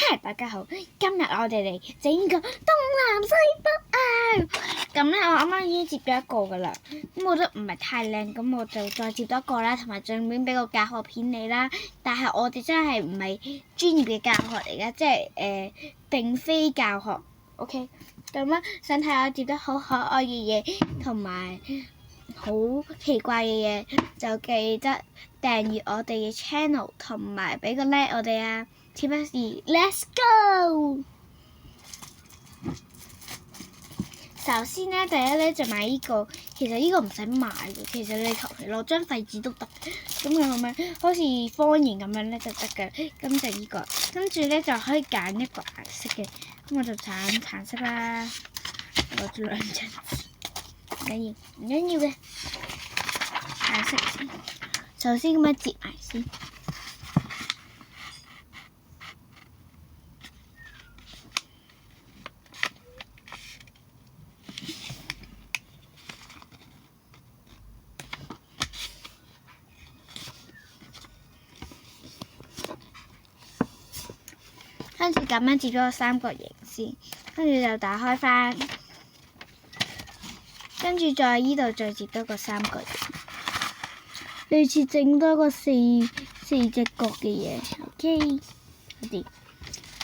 Hi， 大家好，今日我哋嚟整個東南西北啊！咁咧，我啱啱已經接咗一個噶啦，咁我覺得唔係太靚，咁我就再接多一個啦，同埋順便俾個教學片你啦。但係我哋真係唔係專業嘅教學嚟嘅，即係並非教學。OK， 咁咧想睇我接得好可愛嘅嘢，同埋好奇怪嘅嘢，就記得訂閱我哋嘅 channel， 同埋俾個 like 我哋啊！事不宜遲 ，Let's go！ 首先咧，第一咧就買呢個，其實呢個唔使買嘅，其實你求其攞張廢紙都得。咁佢咁樣好似方形咁樣咧就得嘅，咁就呢個。跟住咧就可以揀一個顏色嘅，咁我就揀橙色啦。攞住兩張紙，唔緊要嘅，顏色先。首先咁樣折埋先。跟住咁樣折咗個三角形先，跟住就打開返，跟住在依度再折多個三角形，類似整多個四隻角嘅嘢 ，OK， 好啲。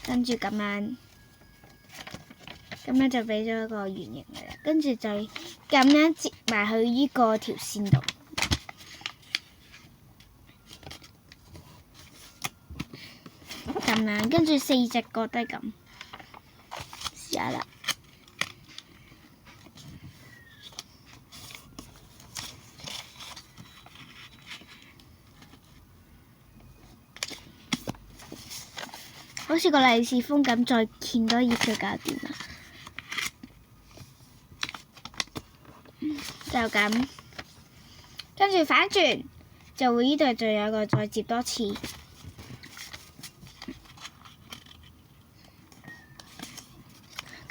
跟住咁樣就俾咗一個圓形嘅啦，跟住就咁樣折埋去依個條線度。咁樣，跟住四隻角都係咁，試下啦。好似個利是封咁，再鉗多頁就搞掂啦。就咁，跟住反轉，就會呢度仲有個再折多次。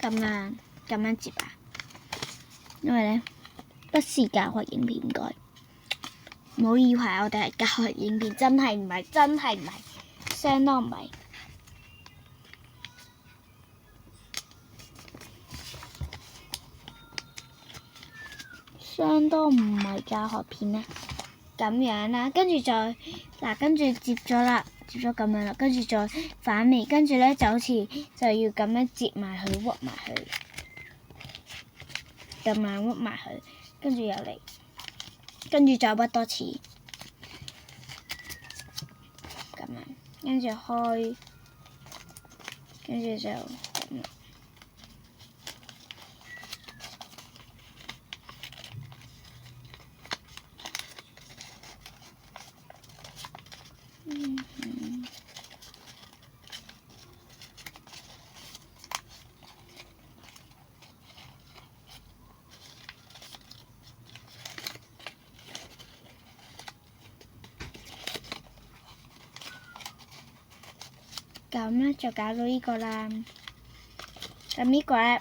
咁樣接啊，因為咧不是教學影片，應該唔好以為我哋係教學影片，真係唔係，相當唔係。相當唔係教學片啦，咁樣啦，跟住跟住接咗啦，接咗咁樣啦，跟住再反面，跟住咧就好似就要咁樣折埋佢，屈埋佢，咁樣屈埋佢，跟住又嚟，跟住再屈多次，咁樣，跟住開，跟住就咁啦。咁咧就搞到呢個啦，咁呢個咧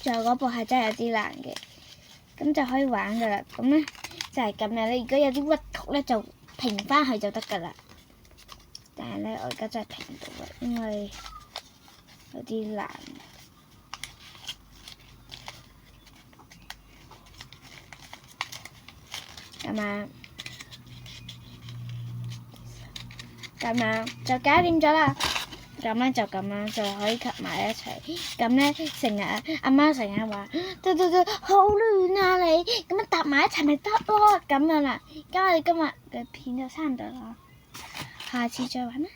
仲有嗰部係真係有啲難嘅，咁就可以玩噶啦。咁咧就係咁樣，你如果有啲屈曲咧就平翻去就得噶啦。但係咧我而家真係平唔到啦，因為有啲難。咁樣就搞掂咗啦。咁咧就咁樣就可以及埋一齊。咁咧成日阿媽成日話，對，好亂啊你，咁樣搭埋一齊咪得咯，咁樣啦。咁我哋今日嘅片就差唔多啦，下次再玩啦。